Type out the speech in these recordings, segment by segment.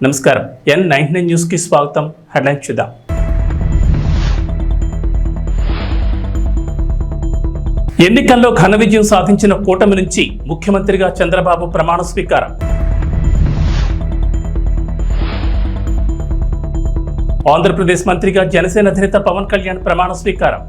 నమస్కారం. N99 news కి స్వాగతం. హెడ్లైన్స్ చూద్దాం. ఎన్నికల్లో ఘన విజయం సాధించిన కూటమి నుంచి ముఖ్యమంత్రిగా చంద్రబాబు ప్రమాణ స్వీకారం. ఆంధ్రప్రదేశ్ మంత్రిగా జనసేన అధినేత పవన్ కళ్యాణ్ ప్రమాణ స్వీకారం.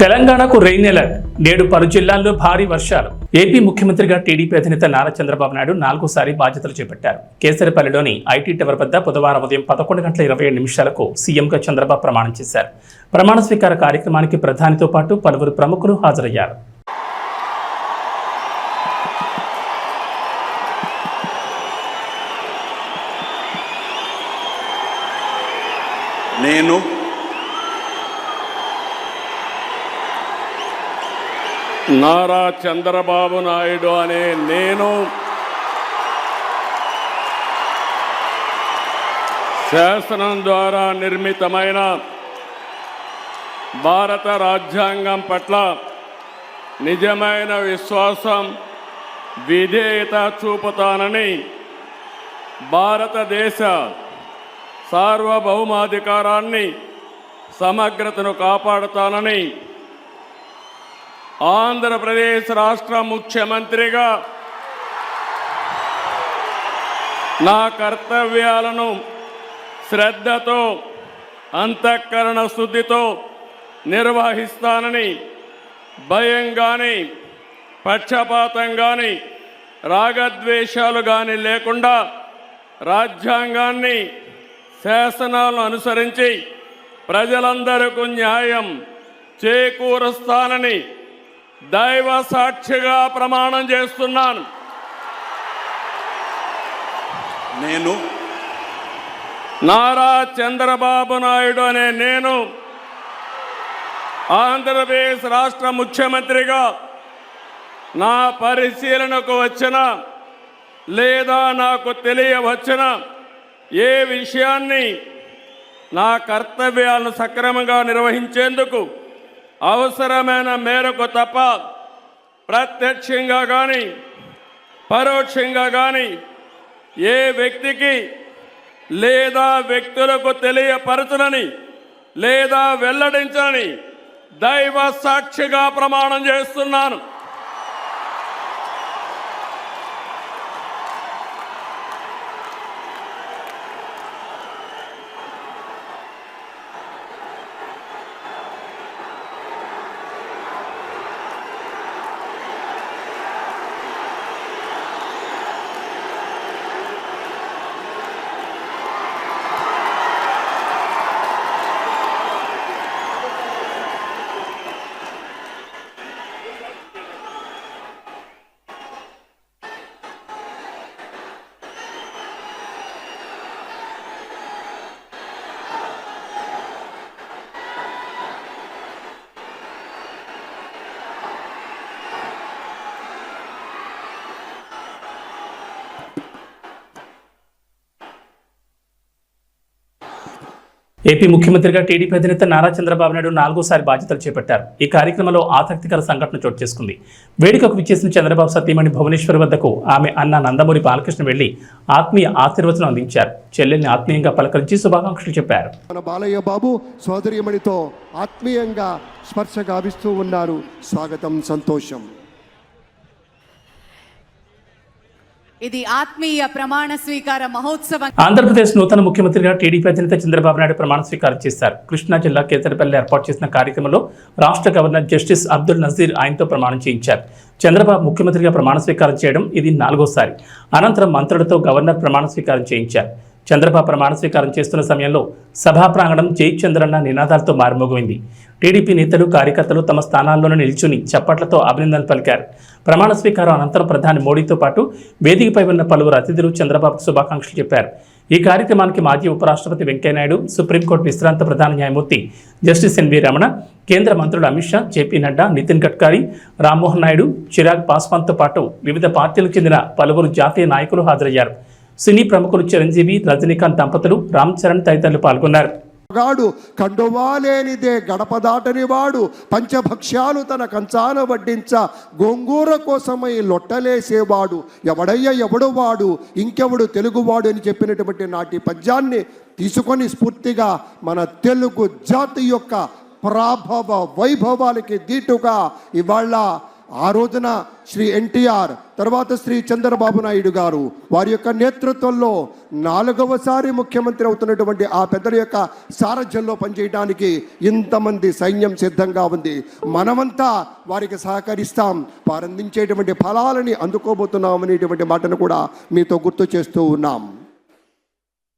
తెలంగాణకు రెయిన్ అలర్ట్. నేడు పలు జిల్లాల్లో భారీ వర్షాలు. ఏపీ ముఖ్యమంత్రిగా టీడీపీ అధినేత నారా చంద్రబాబు నాయుడు 4వ బాధ్యతలు చేపట్టారు. కేసరిపల్లిలోని ఐటీ టవర్ వద్ద బుధవారం ఉదయం 11:27 సీఎంగా చంద్రబాబు ప్రమాణం చేశారు. ప్రమాణ స్వీకార కార్యక్రమానికి ప్రధానితో పాటు పలువురు ప్రముఖులు హాజరయ్యారు. నేను నారా చంద్రబాబు నాయుడు అనే నేను శాసనం ద్వారా నిర్మితమైన భారత రాజ్యాంగం పట్ల నిజమైన విశ్వాసం, విధేయత చూపుతానని, భారతదేశ సార్వభౌమాధికారాన్ని, సమగ్రతను కాపాడుతానని, ఆంధ్రప్రదేశ్ రాష్ట్ర ముఖ్యమంత్రిగా నా కర్తవ్యాలను శ్రద్ధతో, అంతఃకరణ శుద్ధితో నిర్వహిస్తానని, భయం కానీ, పక్షపాతం కానీ, రాగద్వేషాలు కానీ లేకుండా రాజ్యాంగాన్ని, శాసనాలను అనుసరించి ప్రజలందరికీ న్యాయం చేకూరుస్తానని దైవ సాక్షిగా ప్రమాణం చేస్తున్నాను. నేను నారా చంద్రబాబు నాయుడు అనే నేను ఆంధ్రప్రదేశ్ రాష్ట్ర ముఖ్యమంత్రిగా నా పరిశీలనకు వచ్చిన లేదా నాకు తెలియవచ్చిన ఏ విషయాన్ని నా కర్తవ్యాలను సక్రమంగా నిర్వహించేందుకు అవసరమైన మేరకు తప్ప ప్రత్యక్షంగా కానీ పరోక్షంగా కానీ ఏ వ్యక్తికి లేదా వ్యక్తులకు తెలియపరచనని లేదా వెల్లడించని దైవ సాక్షిగా ప్రమాణం చేస్తున్నాను. ఏపీ ముఖ్యమంత్రిగా టీడీపీ అధినేత నారా చంద్రబాబు నాయుడు 4వ బాధ్యతలు చేపట్టారు. ఈ కార్యక్రమంలో ఆసక్తికర సంఘటన చోటు చేసుకుంది. వేడుకకు విచ్చేసిన చంద్రబాబు సతీమణి భువనేశ్వరి వద్దకు ఆమె అన్న నందమూరి బాలకృష్ణ వెళ్లి ఆత్మీయ ఆశీర్వచనం అందించారు. చెల్లెల్ని ఆత్మీయంగా పలకరించి శుభాకాంక్షలు చెప్పారు. మన బాలయ్య బాబు సోదరిమణితో ఆత్మీయంగా స్పర్శ గావిస్తూ ఉన్నారు. స్వాగతం, సంతోషం. ఇది ఆత్మీయ ప్రమాణ స్వీకార మహోత్సవం. ఆంధ్రప్రదేశ్ నూతన ముఖ్యమంత్రిగా టీడీపీ అధినేత చంద్రబాబు నాయుడు ప్రమాణ స్వీకారం చేశారు. కృష్ణా జిల్లా కేతరపల్లి ఏర్పాటు చేసిన కార్యక్రమంలో రాష్ట్ర గవర్నర్ జస్టిస్ అబ్దుల్ నజీర్ ఆయనతో ప్రమాణం చేయించారు. చంద్రబాబు ముఖ్యమంత్రిగా ప్రమాణ స్వీకారం చేయడం ఇది 4వ. అనంతరం మంత్రులతో గవర్నర్ ప్రమాణ స్వీకారం చేయించారు. చంద్రబాబు ప్రమాణ స్వీకారం చేస్తున్న సమయంలో సభా ప్రాంగణం జై చంద్రన్న నినాదాలతో మారుమోగింది. టీడీపీ నేతలు, కార్యకర్తలు తమ స్థానాల్లోనే నిల్చుని చప్పట్లతో అభినందనలు పలికారు. ప్రమాణ స్వీకారం అనంతరం ప్రధాని మోడీతో పాటు వేదికపై ఉన్న పలువురు అతిథులు చంద్రబాబుకు శుభాకాంక్షలు చెప్పారు. ఈ కార్యక్రమానికి మాజీ ఉపరాష్ట్రపతి వెంకయ్యనాయుడు, సుప్రీంకోర్టు విశ్రాంత ప్రధాన న్యాయమూర్తి జస్టిస్ ఎన్వి రమణ, కేంద్ర మంత్రులు అమిత్ షా, జేపీ నడ్డా, నితిన్ గడ్కరీ, రామ్మోహన్ నాయుడు, చిరాగ్ పాస్వాన్తో పాటు వివిధ పార్టీలకు చెందిన పలువురు జాతీయ నాయకులు హాజరయ్యారు. సినీ ప్రముఖులు చిరంజీవి, రజనీకాంత్ దంపతులు, రామ్ చరణ్ తదితరులు పాల్గొన్నారు. గాడు కండువాలేనిదే గడప దాటని వాడు పంచభక్ష్యాలు తన కంచాన వడ్డించ గోంగూర కోసమై లొట్టలేసేవాడు ఎవడు వాడు ఇంకెవడు తెలుగువాడు అని చెప్పినటువంటి నాటి పద్యాన్ని తీసుకొని స్ఫూర్తిగా మన తెలుగు జాతి యొక్క ప్రాభవ వైభవాలకి దీటుగా ఇవాళ ఆ రోజున శ్రీ ఎన్టీఆర్ తర్వాత శ్రీ చంద్రబాబు నాయుడు గారు వారి యొక్క నేతృత్వంలో 4వసారి ముఖ్యమంత్రి అవుతున్నటువంటి ఆ పెద్దల యొక్క సారథ్యంలో పనిచేయడానికి ఇంతమంది సైన్యం సిద్ధంగా ఉంది. మనమంతా వారికి సహకరిస్తాం, వారు అందించేటువంటి ఫలాలని అందుకోబోతున్నాం అనేటువంటి మాటను కూడా మీతో గుర్తు చేస్తూ ఉన్నాం.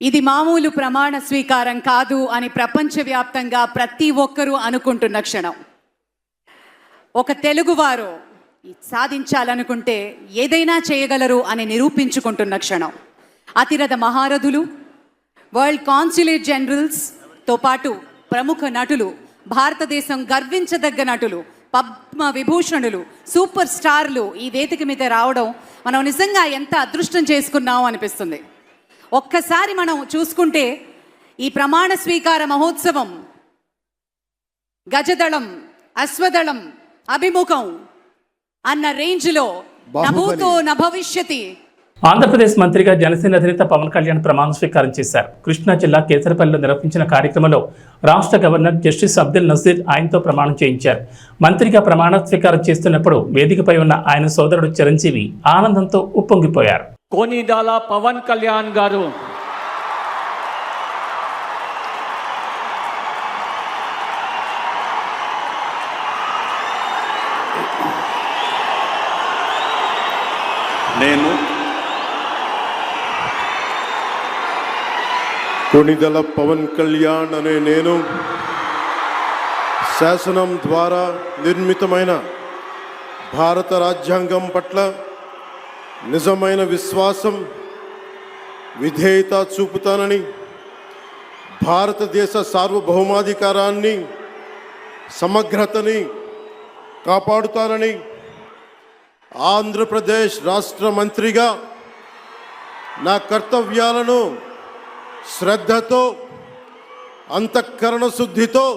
ఇది మామూలు ప్రమాణ స్వీకారం కాదు అని ప్రపంచవ్యాప్తంగా ప్రతి ఒక్కరూ అనుకుంటున్న క్షణం. ఒక తెలుగువారు సాధించాలనుకుంటే ఏదైనా చేయగలరు అని నిరూపించుకుంటున్న క్షణం. అతిరథ మహారథులు, వరల్డ్ కాన్సులేట్ జనరల్స్తో పాటు ప్రముఖ నటులు, భారతదేశం గర్వించదగ్గ నటులు, పద్మ విభూషణులు, సూపర్ స్టార్లు ఈ వేదిక మీద రావడం మనం నిజంగా ఎంత అదృష్టం చేసుకున్నాం అనిపిస్తుంది. ఒక్కసారి మనం చూసుకుంటే ఈ ప్రమాణ స్వీకార మహోత్సవం గజదళం, అశ్వదళం, అభిముఖం అన్న రేంజ్లో నభూతో నభవిష్యతి. ఆంధ్రప్రదేశ్ మంత్రిగా జనసేన అధినేత పవన్ కళ్యాణ్ ప్రమాణ స్వీకారం చేశారు. కృష్ణా జిల్లా కేసరపల్లిలో నిర్వహించిన కార్యక్రమంలో రాష్ట్ర గవర్నర్ జస్టిస్ అబ్దుల్ నజీర్ ఆయనతో ప్రమాణం చేయించారు. మంత్రిగా ప్రమాణ స్వీకారం చేస్తున్నప్పుడు వేదికపై ఉన్న ఆయన సోదరుడు చిరంజీవి ఆనందంతో ఉప్పొంగిపోయారు. కొనిదాల పవన్ కళ్యాణ్ గారు నేను కొనిదల పవన్ కళ్యాణ్ అనే నేను శాసనం ద్వారా నిర్మితమైన భారత రాజ్యాంగం పట్ల నిజమైన విశ్వాసం, విధేయత చూపుతానని, భారతదేశ సార్వభౌమాధికారాన్ని, సమగ్రతని కాపాడుతానని, ఆంధ్రప్రదేశ్ రాష్ట్ర మంత్రిగా నా కర్తవ్యాలను శ్రద్ధతో, అంతఃకరణ శుద్ధితో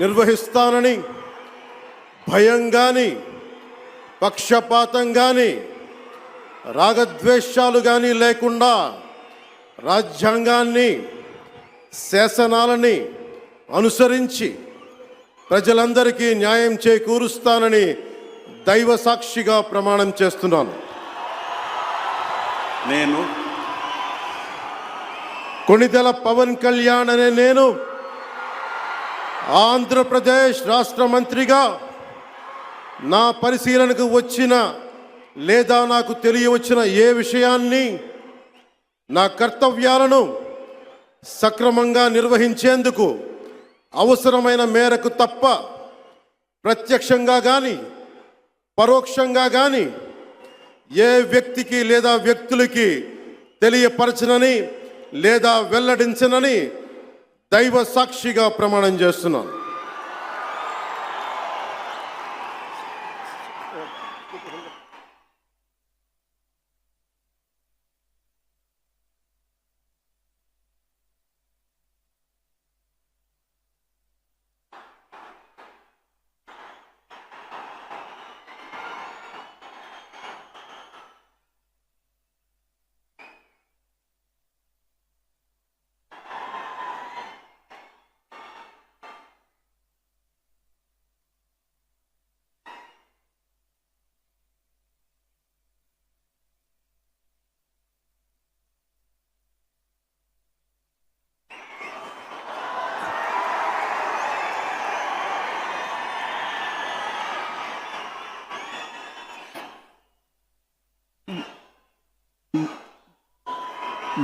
నిర్వహిస్తానని, భయం కానీ, పక్షపాతం కానీ, రాగద్వేషాలు కానీ లేకుండా రాజ్యాంగాన్ని, శాసనాలని అనుసరించి ప్రజలందరికీ న్యాయం చేకూరుస్తానని దైవ సాక్షిగా ప్రమాణం చేస్తున్నాను. నేను కొనిదెల పవన్ కళ్యాణ్ అనే నేను ఆంధ్రప్రదేశ్ రాష్ట్ర మంత్రిగా నా పరిశీలనకు వచ్చిన లేదా నాకు తెలియవచ్చిన ఏ విషయాన్ని, నా కర్తవ్యాలను సక్రమంగా నిర్వహించేందుకు అవసరమైన మేరకు తప్ప ప్రత్యక్షంగా కానీ పరోక్షంగా కానీ ఏ వ్యక్తికి లేదా వ్యక్తులకి తెలియపరచనని లేదా వెల్లడించనని దైవ సాక్షిగా ప్రమాణం చేస్తున్నాను.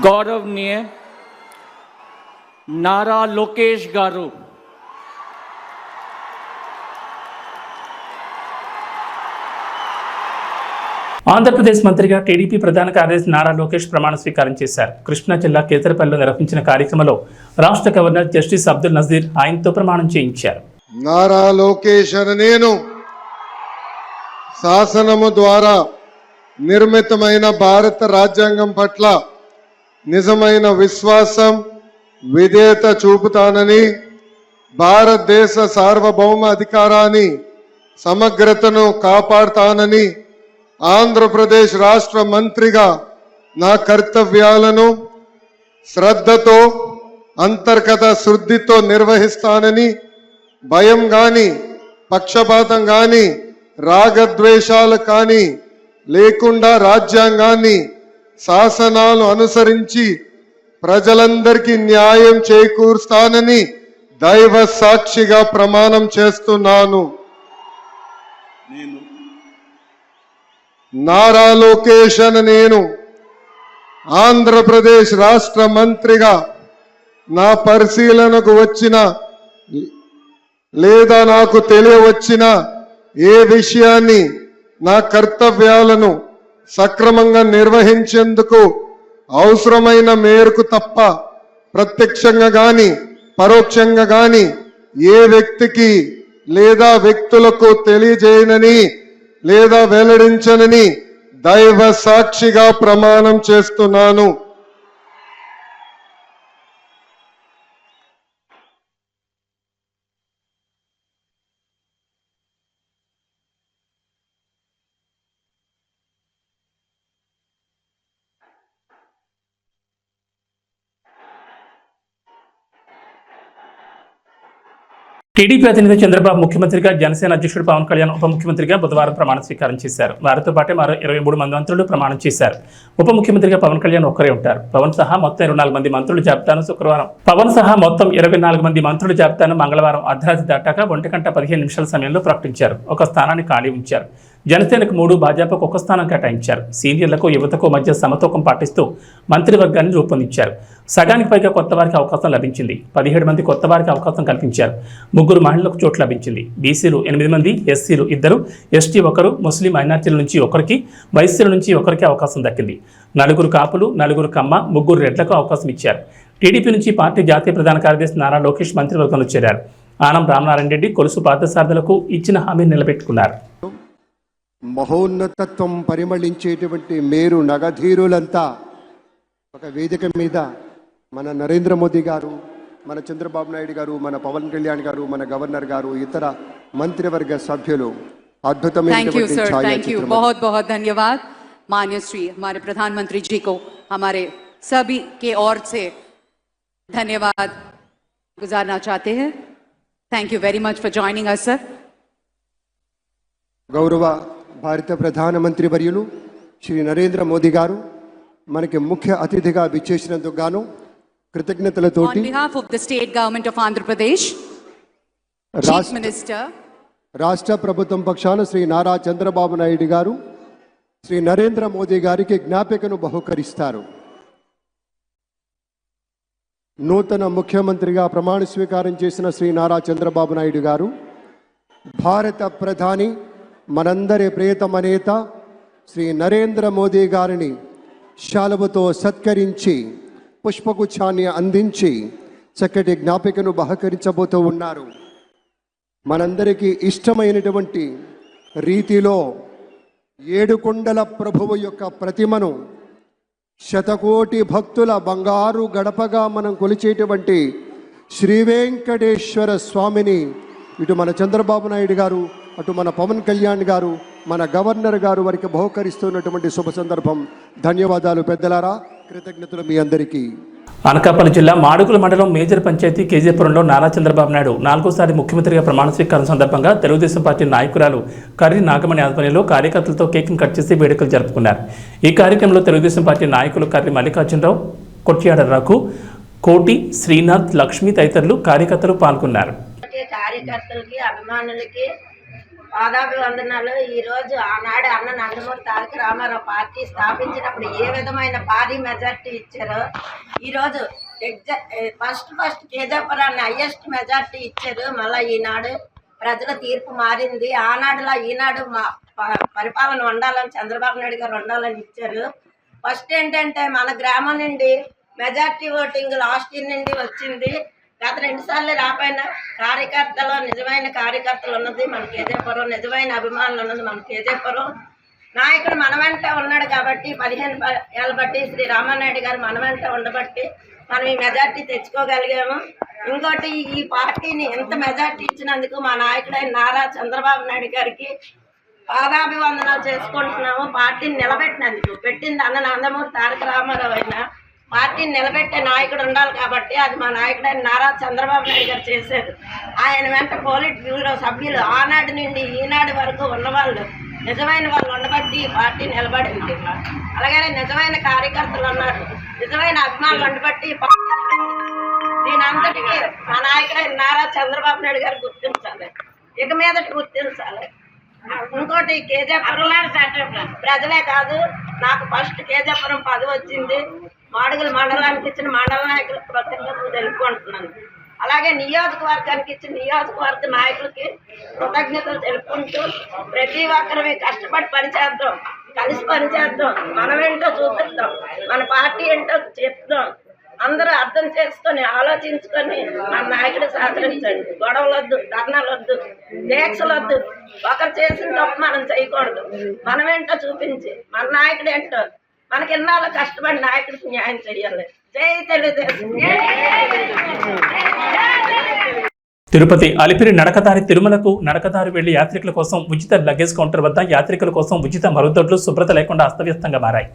गौरवनीय नारा लोकेश गारू, ఆంధ్రప్రదేశ్ మంత్రిగా టీడీపీ ప్రధాన కార్యదర్శి నారా లోకేష్ ప్రమాణ స్వీకారం చేశారు. కృష్ణా జిల్లా కేసరపల్లిలో నిర్వహించిన కార్యక్రమంలో రాష్ట్ర గవర్నర్ జస్టిస్ అబ్దుల్ నజీర్ ఆయనతో ప్రమాణం చేయించారు. నారా లోకేష్ అనే నేను శాసనము ద్వారా నిర్మితమైన భారత రాజ్యాంగం పట్ల నిజమైన విశ్వాసం, విధేయత చూపుతానని, భారతదేశ సార్వభౌమ అధికారాన్ని సమగ్రతను కాపాడుతానని, ఆంధ్రప్రదేశ్ రాష్ట్ర మంత్రిగా నా కర్తవ్యాలను శ్రద్ధతో అంతర్గత శుద్ధితో నిర్వహిస్తానని, భయం గాని పక్షపాతం గాని రాగద్వేషాలు కానీ లేకుండా రాజ్యాంగాన్ని శాసనాలు అనుసరించి ప్రజలందరికీ న్యాయం చేకూరుస్తానని దైవ సాక్షిగా ప్రమాణం చేస్తున్నాను. నేను నారా లోకేష్ అనే నేను ఆంధ్రప్రదేశ్ రాష్ట్ర మంత్రిగా నా పరిశీలనకు వచ్చిన లేదా నాకు తెలియవచ్చిన ఏ విషయాన్ని నా కర్తవ్యాలను సక్రమంగా నిర్వహించేందుకు అవసరమైన మేరకు తప్ప ప్రత్యక్షంగా గాని పరోక్షంగా గాని ఏ వ్యక్తికి లేదా వ్యక్తులకు తెలియజేయనని లేదా వెల్లడించనని దైవ సాక్షిగా ప్రమాణం చేస్తున్నాను. టీడీపీ అధినేత చంద్రబాబు ముఖ్యమంత్రిగా, జనసేన అధ్యక్షుడు పవన్ కళ్యాణ్ ఉప ముఖ్యమంత్రిగా బుధవారం ప్రమాణ స్వీకారం చేశారు. వారితో పాటే మరో 23 మంది మంత్రులు ప్రమాణం చేశారు. ఉప ముఖ్యమంత్రిగా పవన్ కళ్యాణ్ ఒక్కరే ఉంటారు. పవన్ సహా మొత్తం 24 మంది మంత్రుల జాబితాను మంగళవారం అర్ధరాత్రి దాటాక 1:15 సమయంలో ప్రకటించారు. ఒక స్థానాన్ని ఖాళీ ఉంచారు. జనసేనకు 3, భాజపాకు 1 స్థానం కేటాయించారు. సీనియర్లకు యువతకు మధ్య సమతూకం పాటిస్తూ మంత్రివర్గాన్ని రూపొందించారు. సగానికి పైగా కొత్త వారికి అవకాశం లభించింది. 17 మంది కొత్త వారికి అవకాశం కల్పించారు. 3 మహిళలకు చోటు లభించింది. బీసీలు 8 మంది, ఎస్సీలు 2, ఎస్టీ 1, ముస్లిం మైనార్టీల నుంచి 1కి, వైశ్యుల నుంచి 1కి అవకాశం దక్కింది. 4 కాపులు, 4 కమ్మ, 3 రెడ్లకు అవకాశం ఇచ్చారు. టీడీపీ నుంచి పార్టీ జాతీయ ప్రధాన కార్యదర్శి నారా లోకేష్ మంత్రివర్గంలో చేరారు. ఆనం రామనారాయణ రెడ్డి, కొలుసు పార్థసారథులకు ఇచ్చిన హామీని నిలబెట్టుకున్నారు. మహోన్నతత్వం పరిమళించేటువంటి మేరు నగధీరులంతా ఒక వేదిక మీద మన నరేంద్ర మోదీ గారు, మన చంద్రబాబు నాయుడు గారు, మన పవన్ కళ్యాణ్ గారు, మన గవర్నర్ గారు, ఇతర మంత్రివర్గ సభ్యులు thank you sir, thank you, बहुत बहुत धन्यवाद माननीय श्री हमारे प्रधानमंत्री जी को हमारे सभी के ओर से धन्यवाद गुजारना चाहते हैं. Thank you very much for joining us sir. గౌరవ భారత ప్రధానమంత్రి వర్యులు శ్రీ నరేంద్ర మోదీ గారు మనకి ముఖ్య అతిథిగా విచ్చేసినందుకు గాను కృతజ్ఞతలతోటి On behalf of the state government of Andhra Pradesh, Chief Minister, రాష్ట్ర ప్రభుత్వం పక్షాన శ్రీ నారా చంద్రబాబు నాయుడు గారు శ్రీ నరేంద్ర మోదీ గారికి జ్ఞాపికను బహుకరిస్తారు. నూతన ముఖ్యమంత్రిగా ప్రమాణ స్వీకారం చేసిన శ్రీ నారా చంద్రబాబు నాయుడు గారు భారత ప్రధాని మనందరి ప్రియతమ నేత శ్రీ నరేంద్ర మోదీ గారిని శాలువతో సత్కరించి పుష్పగుచ్ఛాన్ని అందించి చక్కటి జ్ఞాపికను బహకరించబోతూ ఉన్నారు. మనందరికీ ఇష్టమైనటువంటి రీతిలో ఏడుకొండల ప్రభువు యొక్క ప్రతిమను శతకోటి భక్తుల బంగారు గడపగా మనం కొలిచేటువంటి శ్రీ వెంకటేశ్వర స్వామిని ఇటు మన చంద్రబాబు నాయుడు గారు, అటు మన పవన్ కళ్యాణ్ గారు, మన గవర్నర్ గారు వారికి బహుకరిస్తున్నటువంటి శుభ సందర్భం. ధన్యవాదాలు పెద్దలారా, కృతజ్ఞతలు మీ అందరికీ. అనకాపల్లి జిల్లా మాడుగుల మండలం మేజర్ పంచాయతీ కేజీపురంలో నారా చంద్రబాబు నాయుడు 4వ ముఖ్యమంత్రిగా ప్రమాణ స్వీకారం సందర్భంగా తెలుగుదేశం పార్టీ నాయకురాలు కర్రి నాగమణి ఆధ్వర్యంలో కార్యకర్తలతో కేక్ను కట్ చేసి వేడుకలు జరుపుకున్నారు. ఈ కార్యక్రమంలో తెలుగుదేశం పార్టీ నాయకులు కర్రి మల్లికార్జునరావు, కొట్యాడ రఘు, కోటి, శ్రీనాథ్, లక్ష్మి తదితరులు కార్యకర్తలు పాల్గొన్నారు. కార్యకర్తలకి, అభిమానులకి పాదాభివందనాలు. ఈరోజు ఆనాడు అన్న నందమూరి తారక రామారావు పార్టీ స్థాపించినప్పుడు ఏ విధమైన భారీ మెజార్టీ ఇచ్చారో ఈరోజు ఫస్ట్ కేజాపురాన్ని హైయెస్ట్ మెజార్టీ ఇచ్చారు. మళ్ళీ ఈనాడు ప్రజల తీర్పు మారింది. ఆనాడులా ఈనాడు మా పరిపాలన ఉండాలని చంద్రబాబు నాయుడు గారు ఉండాలని ఇచ్చారు. ఫస్ట్ ఏంటంటే మన గ్రామం నుండి మెజార్టీ ఓటింగ్ లాస్ట్ ఇయర్ నుండి వచ్చింది. గత 2 సార్లు రాపోయిన కార్యకర్తలు, నిజమైన కార్యకర్తలు ఉన్నది మన కేజీపురం, నిజమైన అభిమానులు ఉన్నది మన కేజీపురం. నాయకుడు మన వెంట ఉన్నాడు కాబట్టి 15 ఏళ్ళ బట్టి శ్రీ రామానాయుడు గారు మన వెంట ఉండబట్టి మనం ఈ మెజార్టీ తెచ్చుకోగలిగాము. ఇంకోటి ఈ పార్టీని ఎంత మెజార్టీ ఇచ్చినందుకు మా నాయకుడైన నారా చంద్రబాబు నాయుడు గారికి పాదాభివందనాలు చేసుకుంటున్నాము. పార్టీని నిలబెట్టినందుకు. పెట్టింది అన్న నందమూరి తారక రామారావు అయినా పార్టీని నిలబెట్టే నాయకుడు ఉండాలి కాబట్టి అది మా నాయకుడైన నారా చంద్రబాబు నాయుడు గారు చేశారు. ఆయన వెంట పోలిట్ బ్యూరో సభ్యులు ఆనాడు నుండి ఈనాడు వరకు ఉన్నవాళ్ళు నిజమైన వాళ్ళు ఉండబట్టి ఈ పార్టీ నిలబడింది. అలాగే నిజమైన కార్యకర్తలు ఉన్నారు, నిజమైన అభిమానులు ఉండబట్టి ఈ పార్టీ దీని అంతటికీ మా నాయకుడైన నారా చంద్రబాబు నాయుడు గారు గుర్తించాలి, ఇక మీదటి గుర్తించాలి. ఇంకోటి కేజీపురం ప్రజలే కాదు, నాకు ఫస్ట్ కేజీపురం 10 వచ్చింది. మాడుగుల మండలానికి ఇచ్చిన మండల నాయకులకు కృతజ్ఞతలు తెలుపుకుంటున్నాను. అలాగే నియోజకవర్గానికి ఇచ్చిన నియోజకవర్గ నాయకులకి కృతజ్ఞతలు తెలుపుకుంటూ ప్రతి ఒక్కరివి కష్టపడి పనిచేద్దాం, కలిసి పనిచేద్దాం, మనమేంటో చూపిద్దాం, మన పార్టీ ఏంటో చెప్దాం. అందరూ అర్థం చేసుకొని ఆలోచించుకొని మన నాయకుడు సహకరించండి. గొడవలు వద్దు, ధర్నాలు వద్దు, దీక్షలు వద్దు. ఒకరు చేసిన తప్పు మనం చేయకూడదు. మనమేంటో చూపించి మన నాయకుడు ఏంటో మనకి ఎన్నాళ్ళు కష్టపడి నాయకుడికి న్యాయం చేయాలి. జై తెలుగుదేశం. తిరుపతి అలిపిరి నడకదారి తిరుమలకు నడకదారి వెళ్లి యాత్రికుల కోసం ఉచిత లగేజ్ కౌంటర్ వద్ద యాత్రికుల కోసం ఉచిత మరుగుదొడ్లు శుభ్రత లేకుండా అస్తవ్యస్తంగా మారాయి.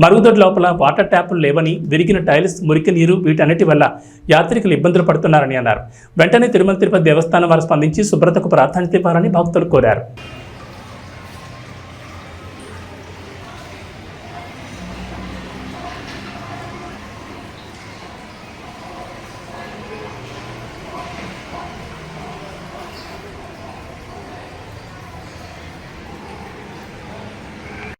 మరుగుదొడ్ల లోపల వాటర్ ట్యాపులు లేవని, విరిగిన టైల్స్, మురికి నీరు వీటన్నిటి వల్ల యాత్రికులు ఇబ్బందులు పడుతున్నారని అన్నారు. వెంటనే తిరుమల తిరుపతి దేవస్థానం వారు స్పందించి శుభ్రతకు ప్రాధాన్యత ఇవ్వాలని భక్తులు కోరారు.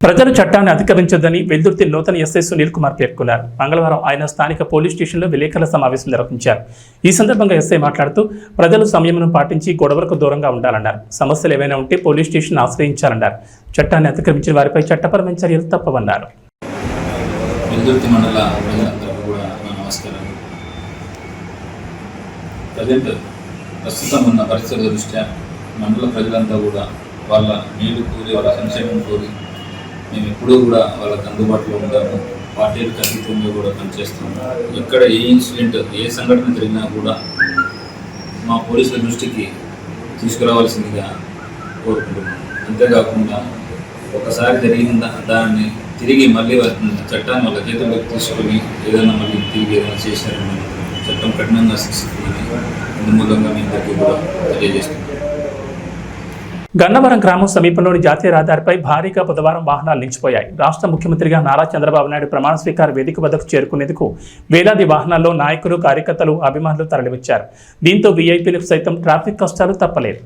ప్రజలు చట్టాన్ని అతిక్రమించొద్దని వెల్దుర్తి నూతన ఎస్ఐ సునీల్ కుమార్ పేర్కొన్నారు. మంగళవారం ఆయన స్థానిక పోలీస్ స్టేషన్లో విలేకరుల సమావేశం నిర్వహించారు. ఈ సందర్భంగా ఎస్ఐ మాట్లాడుతూ ప్రజలు సంయమనం పాటించి గొడవలకు దూరంగా ఉండాలన్నారు. సమస్యలు ఏవైనా ఉంటే పోలీస్ స్టేషన్ ఆశ్రయించాలన్నారు. చట్టాన్ని అతిక్రమించిన వారిపై చట్టపరమైన చర్యలు తప్పవన్నారు. వెల్దుర్తి మండల ప్రజలందరికీ కూడా నమస్కారం. ప్రస్తుతం ఉన్న పరిస్థితుల దృష్ట్యా మండల ప్రజలంతా కూడా వాళ్ళ నీళ్లు కోరి, వాళ్ళ సంక్షేమం కోరి మేము ఎప్పుడూ కూడా వాళ్ళకి అందుబాటులో ఉంటాము. పార్టీలకు అతీతంగా కూడా పనిచేస్తున్నాము. ఎక్కడ ఏ ఇన్సిడెంట్, ఏ సంఘటన జరిగినా కూడా మా పోలీసుల దృష్టికి తీసుకురావాల్సిందిగా కోరుకుంటున్నాం. అంతేకాకుండా ఒకసారి జరిగిన దాన్ని తిరిగి మళ్ళీ చట్టాన్ని వాళ్ళ చేతుల్లోకి తీసుకొని ఏదైనా మళ్ళీ తిరిగి ఏదైనా చేశారని చట్టం కఠినంగా శిక్షిస్తుందని అందుమూలంగా మీ అందరికీ కూడా తెలియజేస్తున్నాం. గన్నవరం గ్రామం సమీపంలోని జాతీయ రహదారిపై భారీగా బుధవారం వాహనాలు నిలిచిపోయాయి. రాష్ట్ర ముఖ్యమంత్రిగా నారా చంద్రబాబు నాయుడు ప్రమాణ స్వీకార వేదిక వద్దకు చేరుకునేందుకు వేలాది వాహనాల్లో నాయకులు, కార్యకర్తలు, అభిమానులు తరలివచ్చారు. దీంతో వీఐపీలకు సైతం ట్రాఫిక్ కష్టాలు తప్పలేదు.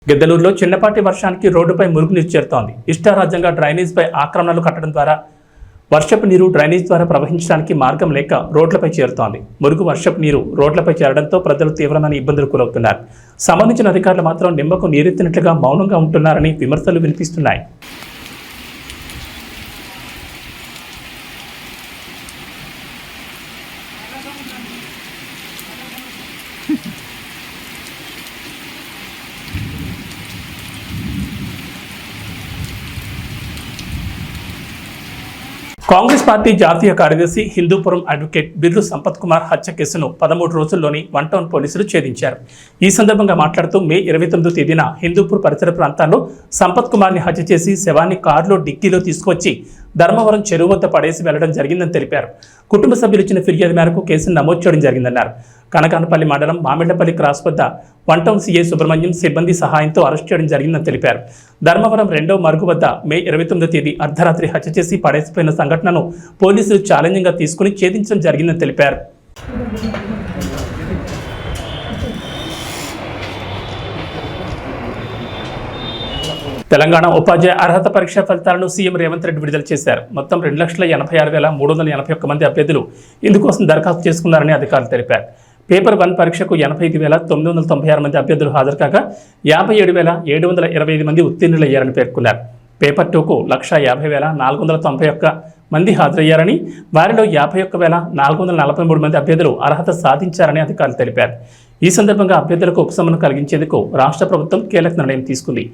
గిద్దలూరులో చిన్నపాటి వర్షానికి రోడ్డుపై మురుగునీరు చేరుతోంది. ఇష్టారాజ్యంగా డ్రైనేజ్పై ఆక్రమణలు కట్టడం ద్వారా వర్షపు నీరు డ్రైనేజ్ ద్వారా ప్రవహించడానికి మార్గం లేక రోడ్లపై చేరుతోంది. మురుగు వర్షపు నీరు రోడ్లపై చేరడంతో ప్రజలు తీవ్రమైన ఇబ్బందులు గురవుతున్నారు. సంబంధించిన అధికారులు మాత్రం నిమ్మకు నీరెత్తినట్లుగా మౌనంగా ఉంటున్నారని విమర్శలు వినిపిస్తున్నాయి. కాంగ్రెస్ పార్టీ జాతీయ కార్యదర్శి హిందూపురం అడ్వకేట్ బిర్రు సంపత్ కుమార్ హత్య కేసును 13 రోజుల్లోని 1 టౌన్ పోలీసులు ఛేదించారు. ఈ సందర్భంగా మాట్లాడుతూ మే 29వ తేదీన హిందూపూర్ పరిసర ప్రాంతాల్లో సంపత్ కుమార్ని హత్య చేసి శవాన్ని కారులో డిక్కీలో తీసుకొచ్చి ధర్మవరం చెరువు వద్ద పడేసి వెళ్లడం జరిగిందని తెలిపారు. కుటుంబ సభ్యులు ఇచ్చిన ఫిర్యాదు మేరకు కేసును నమోదు చేయడం జరిగిందన్నారు. కనకానపల్లి మండలం మామిళ్లపల్లి క్రాస్ వద్ద 1 టౌన్ సీఐ సుబ్రహ్మణ్యం సిబ్బంది సహాయంతో అరెస్ట్ చేయడం జరిగిందని తెలిపారు. ధర్మవరం 2వ మరుగు వద్ద మే 29వ తేదీ అర్ధరాత్రి హత్య చేసి పడేసిపోయిన సంఘటనను పోలీసులు ఛాలెంజింగ్గా తీసుకుని ఛేదించడం జరిగిందని తెలిపారు. తెలంగాణ ఉపాధ్యాయ అర్హత పరీక్ష ఫలితాలను సీఎం రేవంత్ రెడ్డి విడుదల చేశారు. మొత్తం 2,86,381 మంది అభ్యర్థులు ఇందుకోసం దరఖాస్తు చేసుకున్నారని అధికారులు తెలిపారు. పేపర్ 1 పరీక్షకు 85,996 మంది అభ్యర్థులు హాజరు కాగా 57,725 మంది ఉత్తీర్ణులయ్యారని పేర్కొన్నారు. పేపర్ 2కు 1,50,491 మంది హాజరయ్యారని, వారిలో 51,443 మంది అభ్యర్థులు అర్హత సాధించారని అధికారులు తెలిపారు. ఈ సందర్భంగా అభ్యర్థులకు ఉపశమనం కలిగించేందుకు రాష్ట్ర ప్రభుత్వం కీలక నిర్ణయం తీసుకుంది.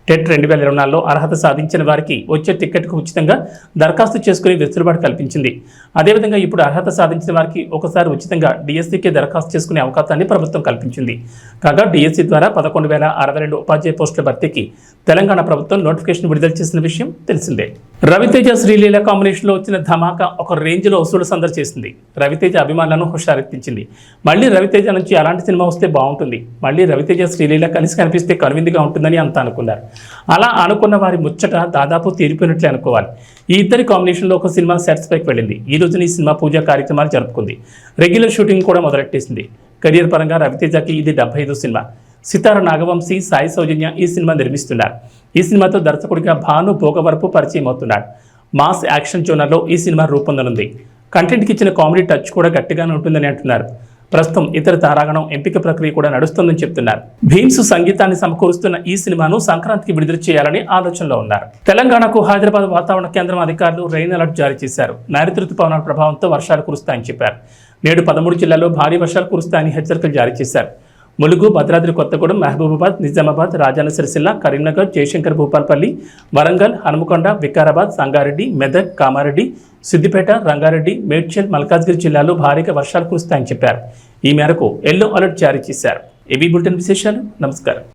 టెట్ 2024లో అర్హత సాధించిన వారికి వచ్చే టికెట్కు ఉచితంగా దరఖాస్తు చేసుకుని వెసులుబాటు కల్పించింది. అదేవిధంగా ఇప్పుడు అర్హత సాధించిన వారికి ఒకసారి ఉచితంగా డిఎస్సికి దరఖాస్తు చేసుకునే అవకాశాన్ని ప్రభుత్వం కల్పించింది. కాగా డిఎస్సి ద్వారా 11,062 ఉపాధ్యాయ పోస్టుల భర్తీకి తెలంగాణ ప్రభుత్వం నోటిఫికేషన్ విడుదల చేసిన విషయం తెలిసిందే. రవితేజ శ్రీలీల కాంబినేషన్లో వచ్చిన ధమాకా ఒక రేంజ్లో వసూలు సందడి చేసింది. రవితేజ అభిమానులను హుషారెత్తించింది. మళ్ళీ రవితేజ నుంచి అలాంటి సినిమా వస్తే బాగుంటుంది, మళ్ళీ రవితేజ శ్రీలీల కలిసి కనిపిస్తే కనువిందుగా ఉంటుందని అంతా అనుకున్నారు. అలా అనుకున్న వారి ముచ్చట దాదాపు తీరిపోయినట్లే అనుకోవాలి. ఈ ఇద్దరి కాంబినేషన్లో ఒక సినిమా సెట్స్ పైకి వెళ్ళింది. ఈ రోజున ఈ సినిమా పూజా కార్యక్రమాలు జరుపుకుంది. రెగ్యులర్ షూటింగ్ కూడా మొదలెట్టేసింది. కెరియర్ పరంగా రవితేజకి ఇది 75వ సినిమా. సితార నాగవంశీ, సాయి సౌజన్య ఈ సినిమా నిర్మిస్తున్నారు. ఈ సినిమాతో దర్శకుడిగా భాను భోగవరపు పరిచయం అవుతున్నాడు. మాస్ యాక్షన్ జోనర్లో ఈ సినిమా రూపొందనుంది. కంటెంట్కి ఇచ్చిన కామెడీ టచ్ కూడా గట్టిగానే ఉంటుందని అంటున్నారు. ప్రస్తుతం ఇతర తారాగణం ఎంపిక ప్రక్రియ కూడా నడుస్తుందని చెప్తున్నారు. భీమ్స్ సంగీతాన్ని సమకూరుస్తున్న ఈ సినిమాను సంక్రాంతికి విడుదల చేయాలని ఆలోచనలో ఉన్నారు. తెలంగాణకు హైదరాబాద్ వాతావరణ కేంద్రం అధికారులు రెయిన్ అలర్ట్ జారీ చేశారు. నైరుతి రుతుపవనాల ప్రభావంతో వర్షాలు కురుస్తాయని చెప్పారు. నేడు 13 జిల్లాల్లో భారీ వర్షాలు కురుస్తాయని హెచ్చరికలు జారీ చేశారు. ములుగు, భద్రాద్రి కొత్తగూడెం, మహబూబాబాద్, నిజామాబాద్, రాజన్న సిరిసిల్ల, కరీంనగర్, జయశంకర్ భూపాల్పల్లి, వరంగల్, హనుమకొండ, వికారాబాద్, సంగారెడ్డి, మెదక్, కామారెడ్డి, సిద్దిపేట, రంగారెడ్డి, మేడ్చల్, మల్కాజ్గిరి జిల్లాల్లో భారీగా వర్షాలు కురుస్తాయని చెప్పారు. ఈ మేరకు ఎల్లో అలర్ట్ జారీ చేశారు. ఏబీ బులెటిన్ విశేషాలు. నమస్కారం.